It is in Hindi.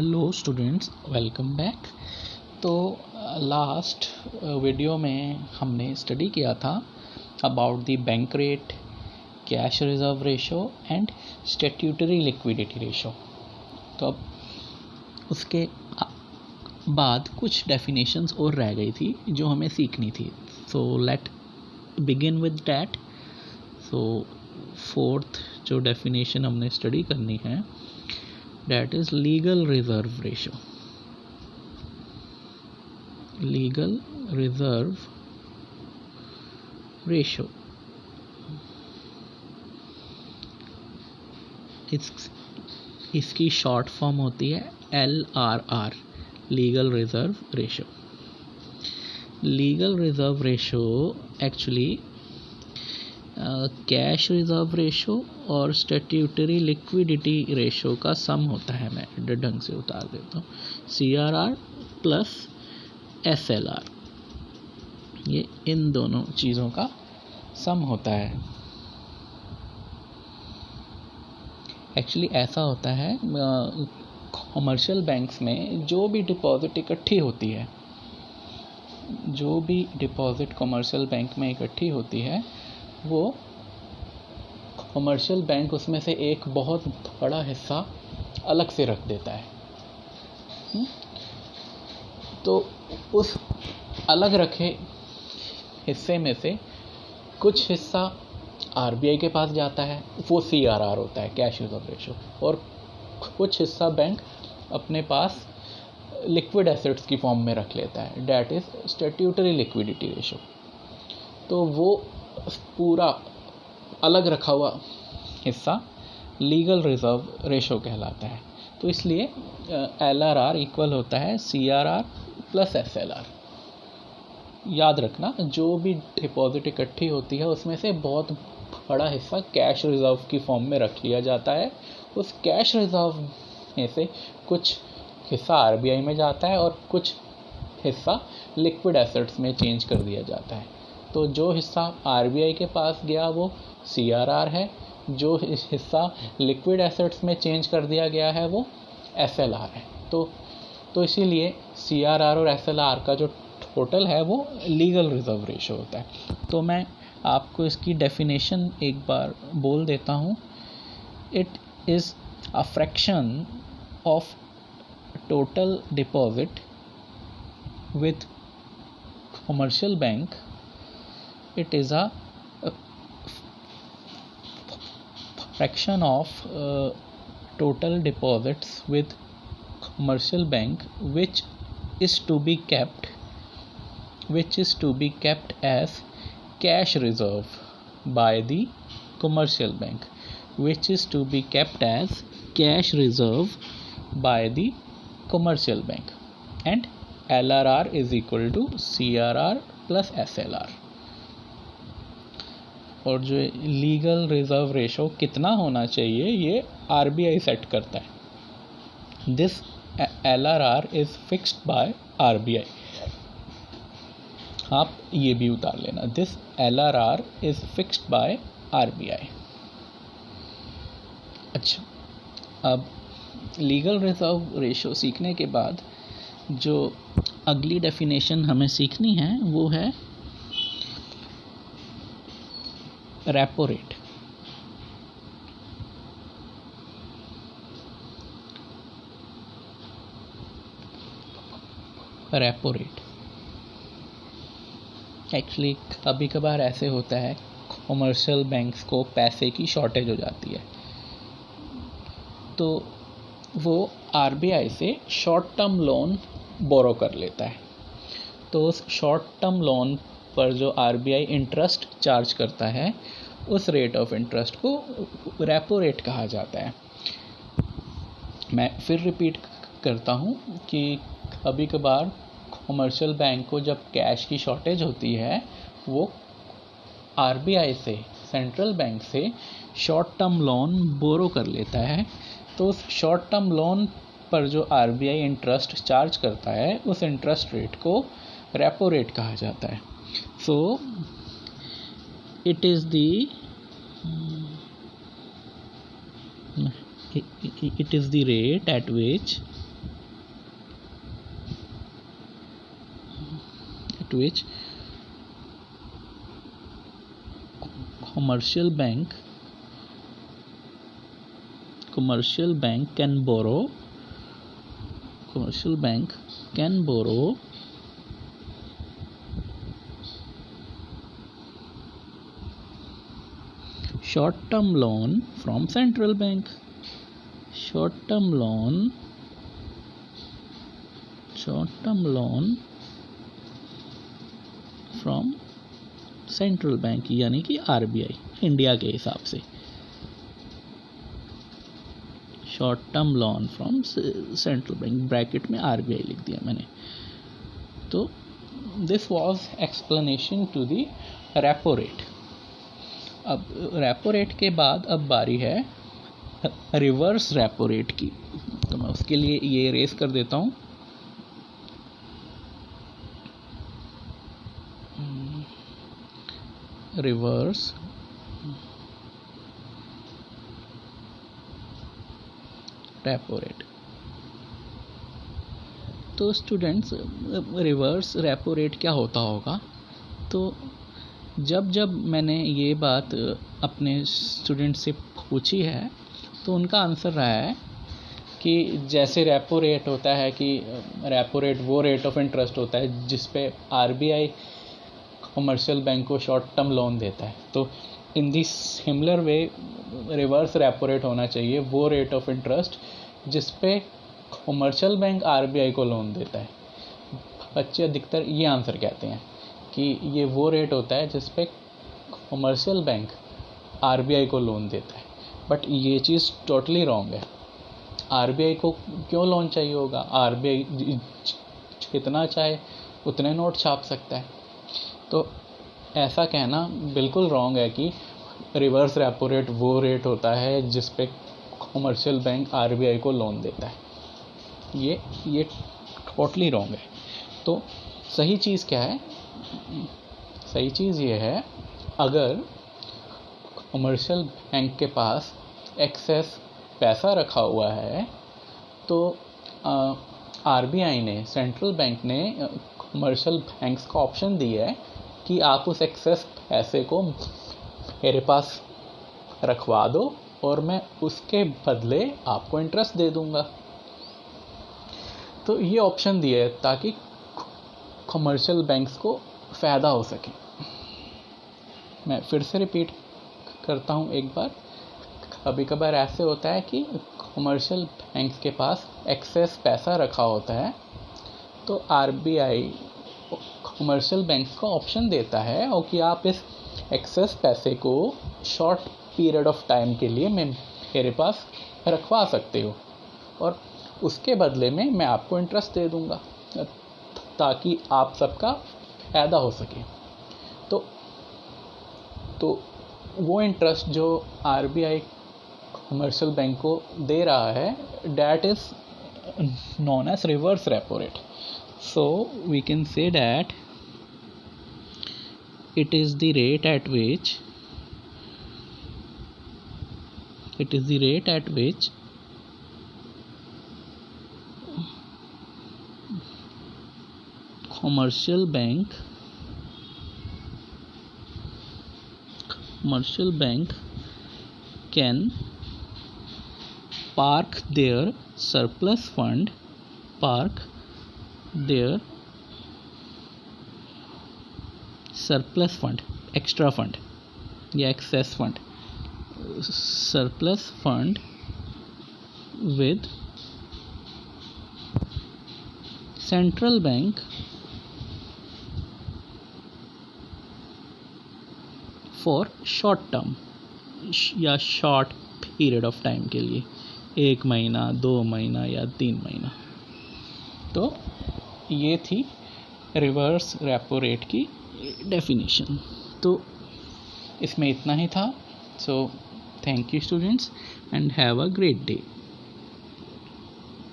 Hello students, welcome back. तो लास्ट वीडियो में हमने स्टडी किया था about the bank rate, cash reserve ratio and statutory liquidity ratio. तो अब उसके बाद कुछ डेफिनेशंस और रह गई थी जो हमें सीखनी थी। So let begin with that. So fourth जो डेफिनेशन हमने स्टडी करनी है, that is legal reserve ratio. Legal reserve ratio, इसकी शॉर्ट फॉर्म होती है LRR, legal reserve ratio. Legal reserve ratio actually cash reserve ratio और स्टैट्यूटरी लिक्विडिटी रेशो का सम होता है। मैं ढंग से उतार देता हूँ, CRR प्लस SLR, ये इन दोनों चीज़ों का सम होता है। एक्चुअली ऐसा होता है, कमर्शियल बैंक्स में जो भी डिपॉजिट इकट्ठी होती है, जो भी डिपॉजिट कमर्शियल बैंक में इकट्ठी होती है, वो कमर्शियल बैंक उसमें से एक बहुत बड़ा हिस्सा अलग से रख देता है। तो उस अलग रखे हिस्से में से कुछ हिस्सा RBI के पास जाता है, वो CRR होता है, कैश रिजर्व रेशो, और कुछ हिस्सा बैंक अपने पास लिक्विड एसेट्स की फॉर्म में रख लेता है, that is statutory liquidity ratio. तो वो पूरा अलग रखा हुआ हिस्सा लीगल रिजर्व रेशो कहलाता है। तो इसलिए LRR इक्वल होता है CRR प्लस SLR। याद रखना, जो भी डिपॉजिट इकट्ठी होती है उसमें से बहुत बड़ा हिस्सा कैश रिजर्व की फॉर्म में रख लिया जाता है। उस कैश रिजर्व में से कुछ हिस्सा RBI में जाता है और कुछ हिस्सा लिक्विड एसेट्स में चेंज कर दिया जाता है। तो जो हिस्सा RBI के पास गया वो CRR है, जो हिस्सा लिक्विड एसेट्स में चेंज कर दिया गया है वो SLR है। तो इसीलिए CRR और SLR का जो टोटल है वो लीगल रिजर्व रेशो होता है। तो मैं आपको इसकी डेफिनेशन एक बार बोल देता हूँ। It is a fraction of total deposit with commercial bank. It is a fraction of total deposits with commercial bank which is to be kept as cash reserve by the commercial bank, which is to be kept as cash reserve by the commercial bank, and LRR is equal to CRR plus SLR। और जो लीगल रिजर्व रेशो कितना होना चाहिए ये RBI सेट करता है। This LRR is fixed by RBI। आप ये भी उतार लेना, this LRR is fixed by RBI। अच्छा, अब लीगल रिजर्व रेशो सीखने के बाद जो अगली डेफिनेशन हमें सीखनी है वो है repo rate. Repo rate actually कभी कभार ऐसे होता है, कमर्शियल बैंक्स को पैसे की शॉर्टेज हो जाती है, तो वो RBI से शॉर्ट टर्म लोन बोरो कर लेता है। तो उस शॉर्ट टर्म लोन पर जो RBI इंटरेस्ट चार्ज करता है, उस रेट ऑफ इंटरेस्ट को रेपो रेट कहा जाता है। मैं फिर रिपीट करता हूँ कि कभी कभार कमर्शियल बैंक को जब कैश की शॉर्टेज होती है, वो RBI से, सेंट्रल बैंक से शॉर्ट टर्म लोन बोरो कर लेता है। तो उस शॉर्ट टर्म लोन पर जो RBI इंटरेस्ट चार्ज करता है, उस इंटरेस्ट रेट को रेपो रेट कहा जाता है। सो it is the rate at which at which commercial bank can borrow short-term loan from central bank. Short-term loan from central bank यानी कि आरबीआई इंडिया के हिसाब से. Short term loan from central bank, bracket में आरबीआई लिख दिया मैंने. तो this was explanation to the repo rate. अब रेपो रेट के बाद अब बारी है रिवर्स रेपो रेट की. तो मैं उसके लिए ये इरेज कर देता हूँ. Reverse repo rate. तो स्टूडेंट्स, रिवर्स रेपो रेट क्या होता होगा? तो जब मैंने ये बात अपने स्टूडेंट से पूछी है तो उनका आंसर रहा है कि जैसे रेपो रेट होता है कि रेपो रेट वो रेट ऑफ इंटरेस्ट होता है जिस पे आरबीआई कमर्शियल बैंक को शॉर्ट टर्म लोन देता है. तो in the similar way reverse repo rate होना चाहिए वो रेट ऑफ इंटरेस्ट जिस पे कमर्शियल बैंक आरबीआई को लोन देता है. बच्चे अधिकतर ये आंसर कहते हैं कि ये वो रेट होता है जिस पे कमर्शियल बैंक आरबीआई को लोन देता है. बट ये चीज़ टोटली रॉन्ग है. आरबीआई को क्यों लोन चाहिए होगा? आरबीआई जितना चाहे उतने नोट छाप सकता है. तो ऐसा कहना बिल्कुल रॉन्ग है कि रिवर्स रेपो रेट वो रेट होता है जिस पे कमर्शियल बैंक आरबीआई को लोन देता है. ये टोटली रॉन्ग है. तो सही चीज़ क्या है? सही चीज़ ये है, अगर कमर्शियल बैंक के पास एक्सेस पैसा रखा हुआ है तो आरबीआई ने, सेंट्रल बैंक ने कमर्शियल बैंक्स को ऑप्शन दिया है कि आप उस एक्सेस पैसे को मेरे पास रखवा दो और मैं उसके बदले आपको इंटरेस्ट दे दूंगा. तो ये ऑप्शन दिया है ताकि कमर्शियल बैंक्स को फ़ायदा हो सके. मैं फिर से रिपीट करता हूँ एक बार. कभी कभार ऐसे होता है कि कमर्शियल बैंक्स के पास एक्सेस पैसा रखा होता है तो आरबीआई कमर्शियल बैंक्स को ऑप्शन देता है और कि आप इस एक्सेस पैसे को शॉर्ट पीरियड ऑफ टाइम के लिए मेरे पास रखवा सकते हो और उसके बदले में मैं आपको इंटरेस्ट दे दूंगा ताकि आप सबका फ़ायदा हो सके. तो वो इंटरेस्ट जो आरबीआई कमर्शियल बैंक को दे रहा है, that is known as reverse repo rate. So we can say that it is the rate at which commercial bank can park their surplus fund, extra fund या excess fund, surplus fund with central bank for short term या short period of time के लिए, 1 महीना, 2 महीना या 3 महीना. तो ये थी रिवर्स रेपो रेट की डेफिनेशन. तो इसमें इतना ही था. So thank you students and have a great day.